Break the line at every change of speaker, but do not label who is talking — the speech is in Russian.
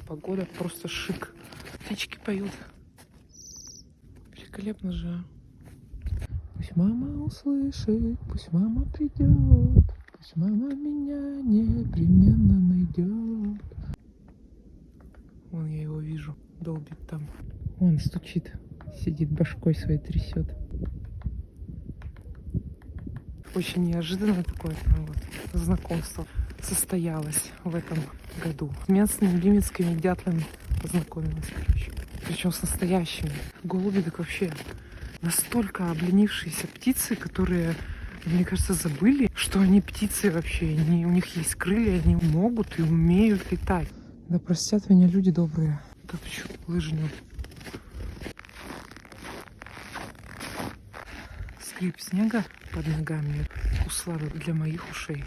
погода просто шик. Птички поют. Великолепно же. Пусть мама услышит, пусть мама придет, пусть мама меня непременно найдет. Вон я его вижу, долбит там. Он стучит, сидит, башкой своей трясет. Очень неожиданно такое вот знакомство состоялось в этом году. С местными лименскими дятлами познакомилась, короче. Причем с настоящими. Голуби так вообще настолько обленившиеся птицы, которые, мне кажется, забыли, что они птицы вообще. У них есть крылья, они могут и умеют летать. Да простят меня люди добрые. Да ты что, лыжню? Скрип снега под ногами услада для моих ушей.